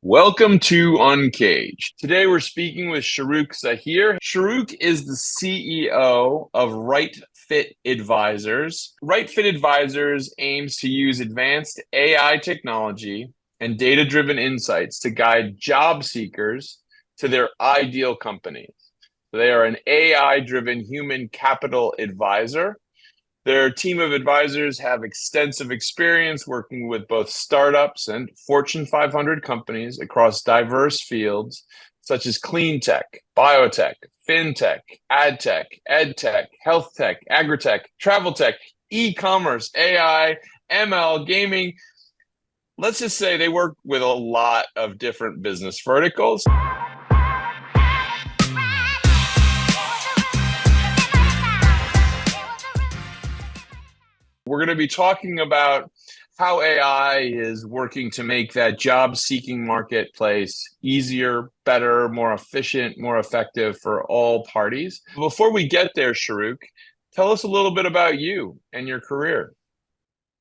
Welcome to Uncaged. Today we're speaking with Shahrukh Zahir. Shahrukh is the CEO of Right Fit Advisors. Right Fit Advisors aims to use advanced AI technology and data-driven insights to guide job seekers to their ideal companies. They are an AI-driven human capital advisor. Their team of advisors have extensive experience working with both startups and Fortune 500 companies across diverse fields such as clean tech, biotech, fintech, ad tech, ed tech, health tech, agri-tech, travel tech, e-commerce, AI, ML, gaming. Let's just say they work with a lot of different business verticals. We're going to be talking about how AI is working to make that job-seeking marketplace easier, better, more efficient, more effective for all parties. Before we get there, Shahrukh, tell us a little bit about you and your career.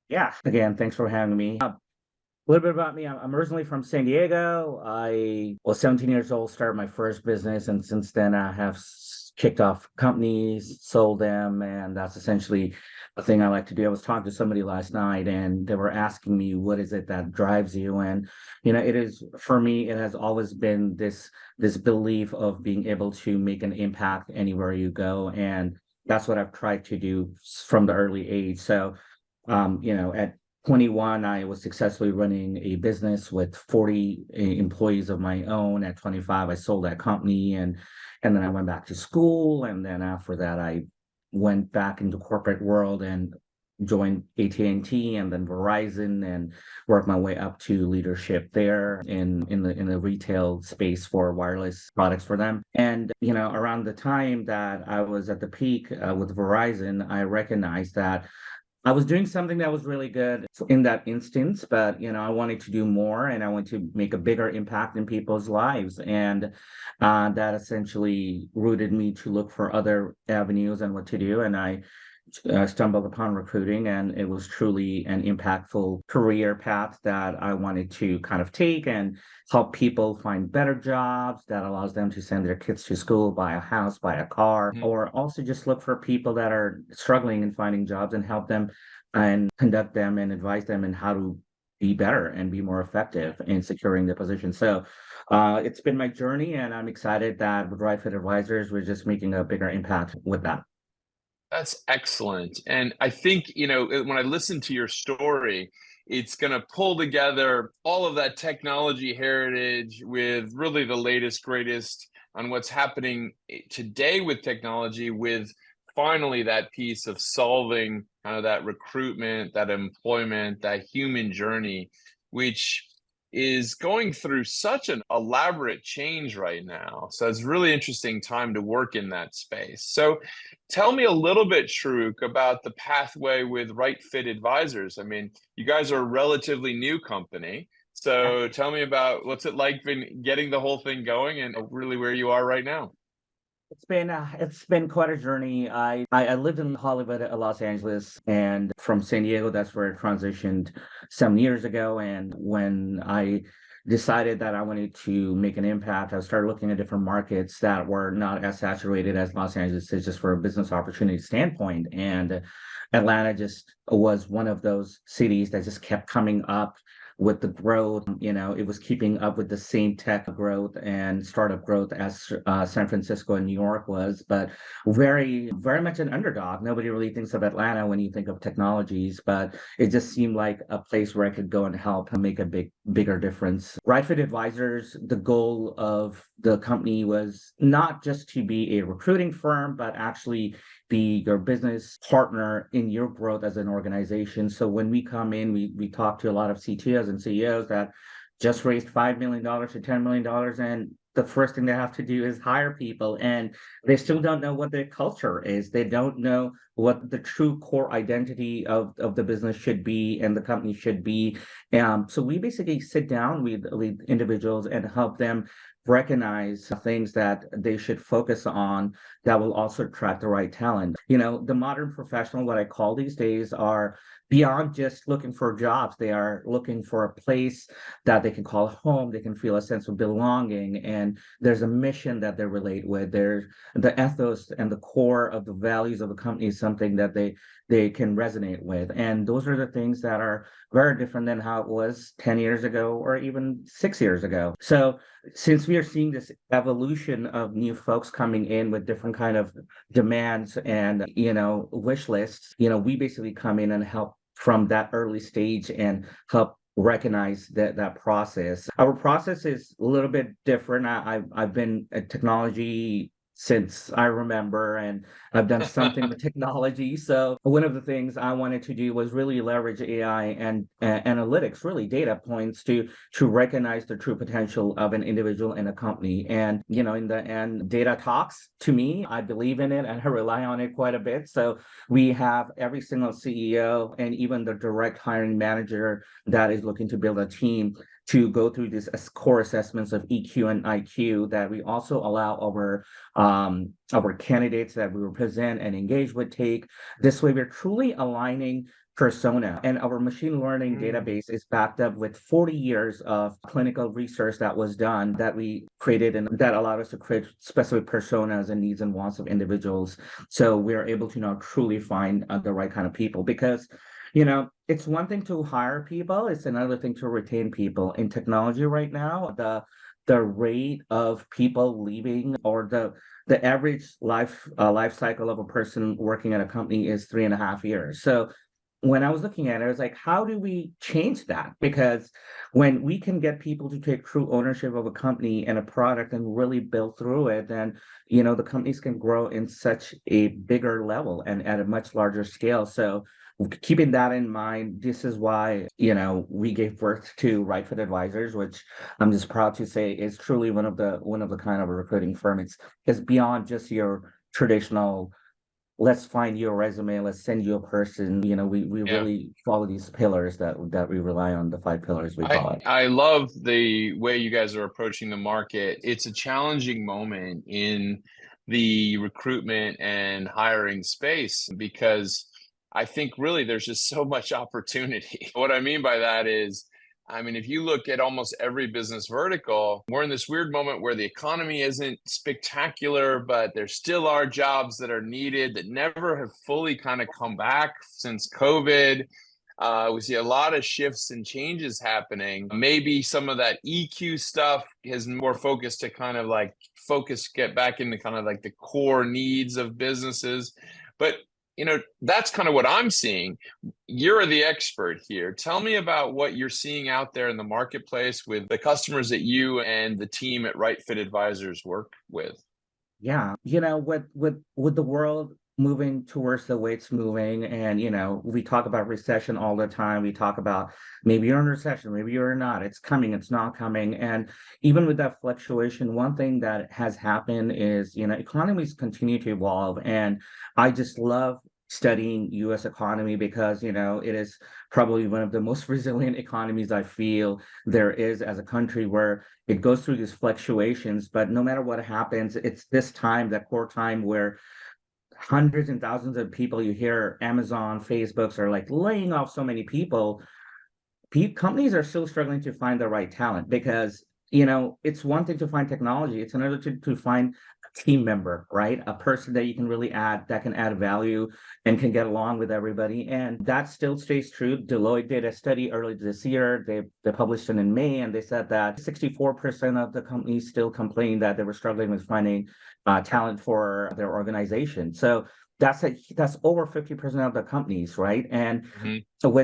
Yeah, again, thanks for having me. A little bit about me. I'm originally from San Diego. I was 17 years old, started my first business, and since then I have kicked off companies, sold them, and that's essentially a thing I like to do. I was talking to somebody last night, and they were asking me, "What is it that drives you?" And it is for me. It has always been this belief of being able to make an impact anywhere you go, and that's what I've tried to do from the early age. So at 21, I was successfully running a business with 40 employees of my own. At 25, I sold that company, and then I went back to school. And then after that, I went back into corporate world and joined AT&T and T and then Verizon and worked my way up to leadership there in the retail space for wireless products for them. And around the time that I was at the peak with Verizon, I recognized that I was doing something that was really good in that instance, but I wanted to do more and I wanted to make a bigger impact in people's lives. And that essentially rooted me to look for other avenues and what to do. And I stumbled upon recruiting, and it was truly an impactful career path that I wanted to kind of take and help people find better jobs that allows them to send their kids to school, buy a house, buy a car, or also just look for people that are struggling in finding jobs and help them and conduct them and advise them in how to be better and be more effective in securing the position. So it's been my journey, and I'm excited that with Right Fit Advisors, we're just making a bigger impact with that. That's excellent. And I think, when I listen to your story, it's going to pull together all of that technology heritage with really the latest, greatest on what's happening today with technology, with finally that piece of solving kind of that recruitment, that employment, that human journey, which is going through such an elaborate change right now. So it's really interesting time to work in that space. So tell me a little bit, Shruk, about the pathway with Right Fit Advisors. I mean, you guys are a relatively new company. So tell me about what's it like been getting the whole thing going and really where you are right now. It's been quite a journey. I lived in Hollywood, Los Angeles, and from San Diego, that's where I transitioned 7 years ago. And when I decided that I wanted to make an impact, I started looking at different markets that were not as saturated as Los Angeles is, just for a business opportunity standpoint. And Atlanta just was one of those cities that just kept coming up with the growth. It was keeping up with the same tech growth and startup growth as San Francisco and New York was, but very, very much an underdog. Nobody really thinks of Atlanta when you think of technologies, but it just seemed like a place where I could go and help and make a bigger difference. Right Fit Advisors, the goal of the company was not just to be a recruiting firm, but actually be your business partner in your growth as an organization. So when we come in, we talk to a lot of CTOs and CEOs that just raised $5 million to $10 million, and the first thing they have to do is hire people, and they still don't know what their culture is. They don't know what the true core identity of the business should be and the company should be. So we basically sit down with individuals and help them recognize things that they should focus on that will also attract the right talent. The modern professional, what I call these days, are beyond just looking for jobs. They are looking for a place that they can call home. They can feel a sense of belonging, and there's a mission that they relate with. There's the ethos and the core of the values of the company is something that they can resonate with. And those are the things that are very different than how it was 10 years ago or even 6 years ago. So since we are seeing this evolution of new folks coming in with different kind of demands and wish lists, we basically come in and help from that early stage and help recognize that process. Our process is a little bit different. I've been at technology since I remember, and I've done something with technology. So one of the things I wanted to do was really leverage AI and analytics, really data points to recognize the true potential of an individual in a company. And in the end, data talks to me. I believe in it and I rely on it quite a bit. So we have every single CEO and even the direct hiring manager that is looking to build a team to go through these core assessments of EQ and IQ that we also allow our candidates that we represent and engage with take. This way, we're truly aligning persona, and our machine learning database is backed up with 40 years of clinical research that was done that we created and that allowed us to create specific personas and needs and wants of individuals. So we're able to now truly find the right kind of people, because it's one thing to hire people, it's another thing to retain people. In technology right now, the rate of people leaving, or the average life cycle of a person working at a company is 3.5 years. So when I was looking at it, I was like, how do we change that? Because when we can get people to take true ownership of a company and a product and really build through it, then the companies can grow in such a bigger level and at a much larger scale. So keeping that in mind, this is why we gave birth to Right Fit Advisors, which I'm just proud to say is truly one of the kind of a recruiting firm. It's beyond just your traditional, let's find your resume, let's send you a person. We Yeah. really follow these pillars that we rely on, the 5 pillars we call it. I love the way you guys are approaching the market. It's a challenging moment in the recruitment and hiring space because I think really there's just so much opportunity. What I mean by that is, I mean, if you look at almost every business vertical, we're in this weird moment where the economy isn't spectacular, but there still are jobs that are needed that never have fully kind of come back since COVID. We see a lot of shifts and changes happening. Maybe some of that EQ stuff is more focused to kind of like get back into kind of like the core needs of businesses. But, that's kind of what I'm seeing. You're the expert here. Tell me about what you're seeing out there in the marketplace with the customers that you and the team at Right Fit Advisors work with. Yeah, with the world moving towards the way it's moving, and we talk about recession all the time. We talk about maybe you're in recession, maybe you're not. It's coming, it's not coming. And even with that fluctuation, one thing that has happened is economies continue to evolve, and I just love studying US economy because it is probably one of the most resilient economies I feel there is as a country, where it goes through these fluctuations, but no matter what happens, it's this time, that core time, where hundreds and thousands of people, you hear Amazon, Facebooks are like laying off so many people. Companies are still struggling to find the right talent, because it's one thing to find technology, it's another to find a team member, right? A person that you can really that can add value and can get along with everybody. And that still stays true. Deloitte did a study early this year. They published it in May, and they said that 64% of the companies still complained that they were struggling with finding talent for their organization. So that's over 50% of the companies, right? And Mhm. so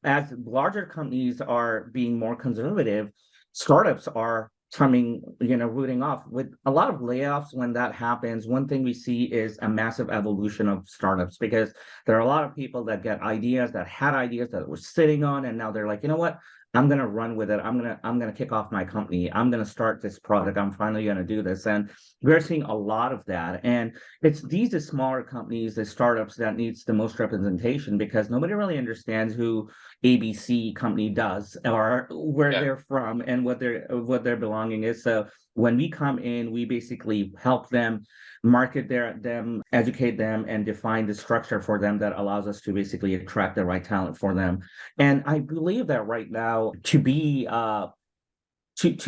as larger companies are being more conservative, startups are coming, rooting off with a lot of layoffs. When that happens, one thing we see is a massive evolution of startups, because there are a lot of people that get ideas, that had ideas that were sitting on, and now they're like, you know what? I'm going to run with it. I'm going to kick off my company. I'm going to start this product. I'm finally going to do this. And we're seeing a lot of that. And it's these are smaller companies, the startups that needs the most representation because nobody really understands who ABC company does or where Yeah. they're from and what their belonging is. So when we come in, we basically help them market them, educate them, and define the structure for them that allows us to basically attract the right talent for them. And I believe that right now, to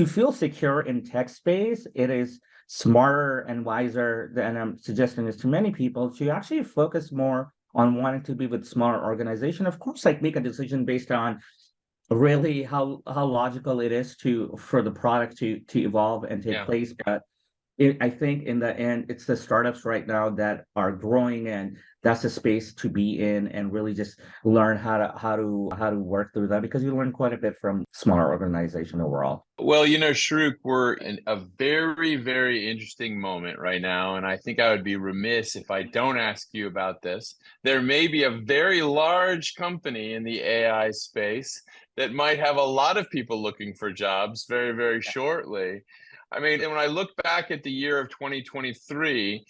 feel secure in tech space, it is smarter and wiser than I'm suggesting this to many people to actually focus more on wanting to be with smaller organization. Of course, like make a decision based on really how logical it is to for the product to evolve and take Yeah. place. But I think in the end, it's the startups right now that are growing, and that's the space to be in, and really just learn how to work through that because you learn quite a bit from smaller organization overall. Well, Shruk, we're in a very, very interesting moment right now, and I think I would be remiss if I don't ask you about this. There may be a very large company in the AI space that might have a lot of people looking for jobs very, very shortly. I mean, and when I look back at the year of 2023,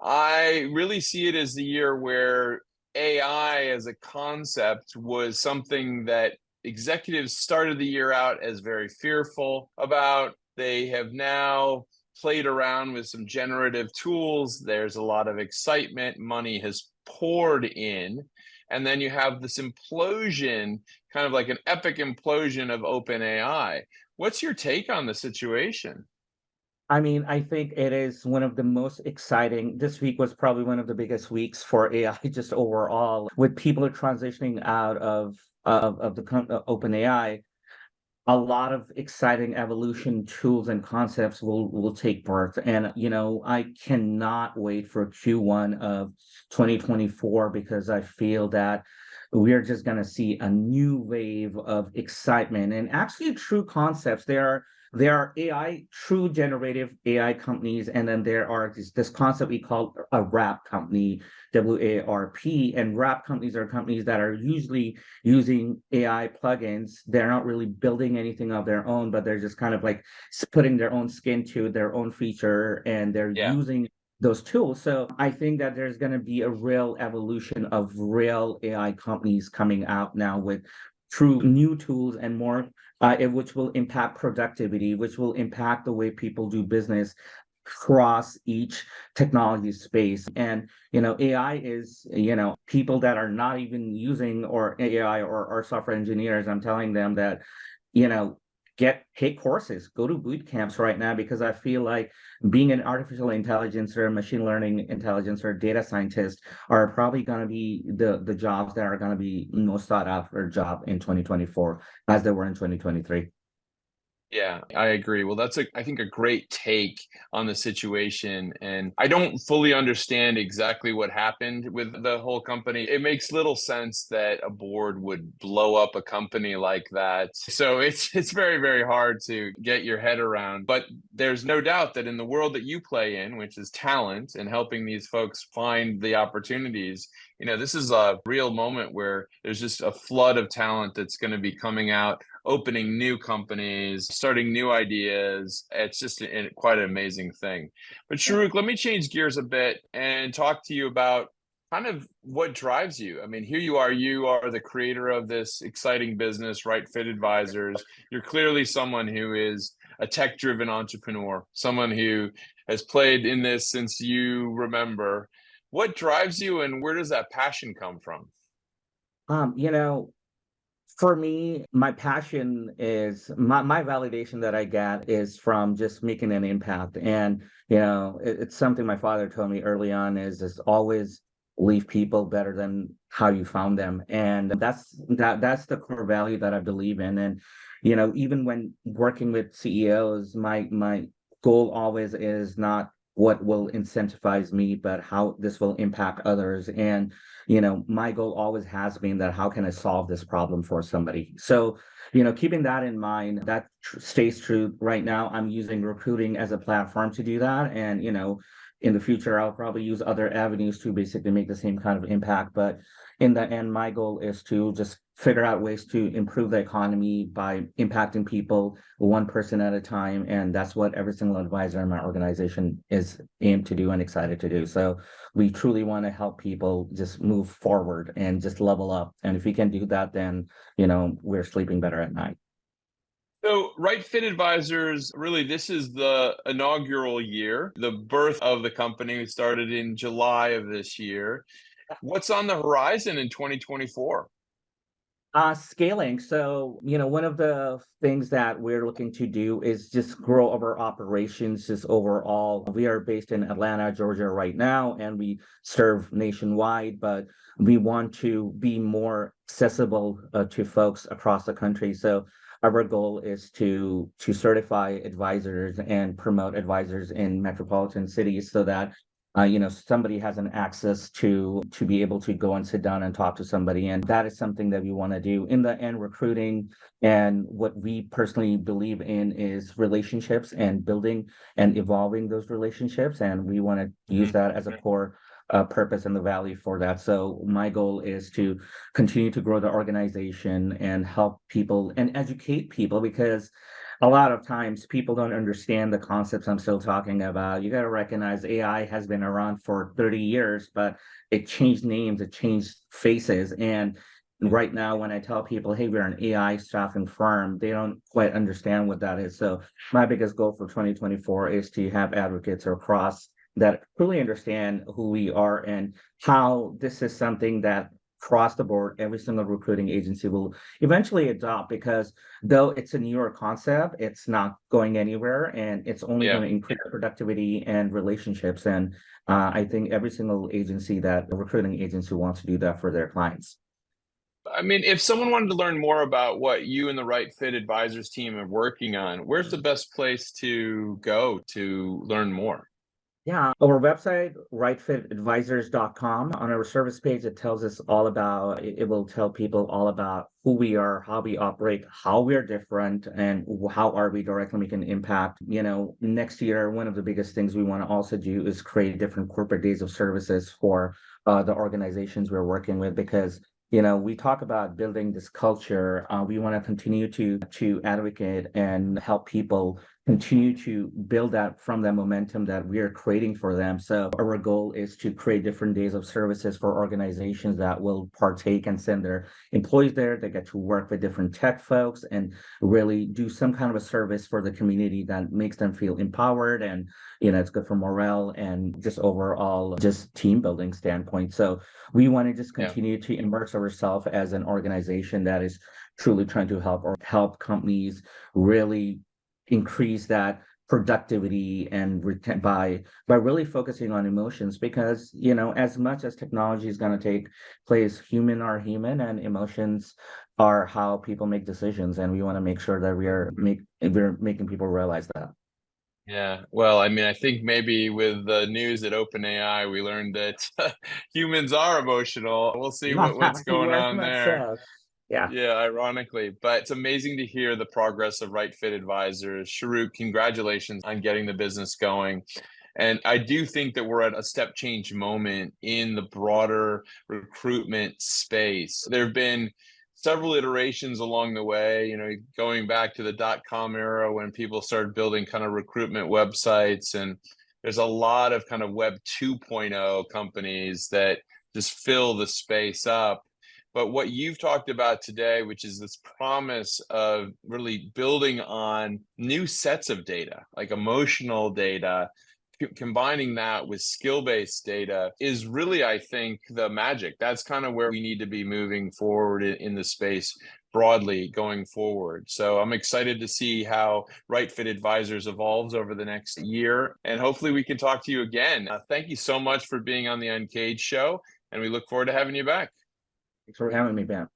I really see it as the year where AI as a concept was something that executives started the year out as very fearful about. They have now played around with some generative tools. There's a lot of excitement. Money has poured in. And then you have this implosion, kind of like an epic implosion of open AI. What's your take on the situation? I mean, I think it is one of the most exciting. This week was probably one of the biggest weeks for AI just overall, with people transitioning out of the open AI. A lot of exciting evolution tools and concepts will take birth. And I cannot wait for Q1 of 2024 because I feel that we're just going to see a new wave of excitement and actually true concepts. There are AI, true generative AI companies, and then there are this concept we call a wrap company, WARP. And wrap companies are companies that are usually using AI plugins. They're not really building anything of their own, but they're just kind of like putting their own skin to their own feature and they're Yeah. using those tools. So I think that there's going to be a real evolution of real AI companies coming out now with true new tools and more, which will impact productivity, which will impact the way people do business across each technology space. And AI is people that are not even using or AI or software engineers. I'm telling them that you know take courses, go to boot camps right now because I feel like being an artificial intelligence or machine learning intelligence or data scientist are probably going to be the jobs that are going to be most sought after job in 2024 as they were in 2023. Yeah, I agree. Well, I think, a great take on the situation. And I don't fully understand exactly what happened with the whole company. It makes little sense that a board would blow up a company like that. So it's very, very hard to get your head around. But there's no doubt that in the world that you play in, which is talent and helping these folks find the opportunities, this is a real moment where there's just a flood of talent that's going to be coming out, opening new companies, starting new ideas. It's just quite an amazing thing. But Yeah. Shahrukh, let me change gears a bit and talk to you about kind of what drives you. I mean, here you are the creator of this exciting business, Right Fit Advisors. You're clearly someone who is a tech-driven entrepreneur, someone who has played in this since you remember. What drives you and where does that passion come from? um you know For me, my passion is my validation that I get is from just making an impact. And, it's something my father told me early on is always leave people better than how you found them. And that's the core value that I believe in. And, even when working with CEOs, my goal always is not what will incentivize me, but how this will impact others. And my goal always has been that how can I solve this problem for somebody? So, keeping that in mind, that stays true right now. I'm using recruiting as a platform to do that. And, in the future, I'll probably use other avenues to basically make the same kind of impact. But in the end, my goal is to just figure out ways to improve the economy by impacting people one person at a time. And that's what every single advisor in my organization is aimed to do and excited to do. So we truly want to help people just move forward and just level up. And if we can do that, then, we're sleeping better at night. So, Right Fit Advisors, really, this is the inaugural year, the birth of the company. We started in July of this year. What's on the horizon in 2024? Scaling. So, one of the things that we're looking to do is just grow our operations just overall. We are based in Atlanta, Georgia right now, and we serve nationwide, but we want to be more accessible to folks across the country. So our goal is to certify advisors and promote advisors in metropolitan cities so that somebody has an access to be able to go and sit down and talk to somebody. And that is something that we want to do. In the end, recruiting and what we personally believe in is relationships and building and evolving those relationships. And we want to use Mhm. that as a core purpose and the value for that. So my goal is to continue to grow the organization and help people and educate people, because a lot of times people don't understand the concepts I'm still talking about. You got to recognize AI has been around for 30 years, but it changed names, it changed faces. And right now, when I tell people, hey, we're an AI staffing firm, they don't quite understand what that is. So my biggest goal for 2024 is to have advocates across that truly understand who we are and how this is something that across the board, every single recruiting agency will eventually adopt, because though it's a newer concept, it's not going anywhere and it's only Yeah. going to increase productivity and relationships. And I think every single agency that a recruiting agency wants to do that for their clients. I mean, if someone wanted to learn more about what you and the Right Fit Advisors team are working on, where's the best place to go to learn more? Yeah, our website, rightfitadvisors.com. On our service page, it tells us all about, it will tell people all about who we are, how we operate, how we're different, and how are we directly making an impact. Next year, one of the biggest things we want to also do is create different corporate days of services for the organizations we're working with, because we talk about building this culture. We want to continue to advocate and help people continue to build that from the momentum that we are creating for them. So our goal is to create different days of services for organizations that will partake and send their employees there. They get to work with different tech folks and really do some kind of a service for the community that makes them feel empowered, and it's good for morale and just overall just team building standpoint. So we want to just Yeah. continue to immerse ourselves as an organization that is truly trying to help companies really increase that productivity and by really focusing on emotions, because as much as technology is going to take place, human are human and emotions are how people make decisions, and we want to make sure that we're making people realize that. Yeah. Well, I mean, I think maybe with the news at OpenAI, we learned that humans are emotional. We'll see what's going Very on much there. so. Yeah. Yeah, ironically, but it's amazing to hear the progress of Right Fit Advisors. Shahrukh, congratulations on getting the business going. And I do think that we're at a step change moment in the broader recruitment space. There have been several iterations along the way, going back to the dot-com era when people started building kind of recruitment websites. And there's a lot of kind of Web 2.0 companies that just fill the space up. But what you've talked about today, which is this promise of really building on new sets of data, like emotional data, combining that with skill-based data is really, I think, the magic. That's kind of where we need to be moving forward in the space broadly going forward. So I'm excited to see how Right Fit Advisors evolves over the next year, and hopefully we can talk to you again. Thank you so much for being on the Uncaged show, and we look forward to having you back. Thanks for having me, Ben.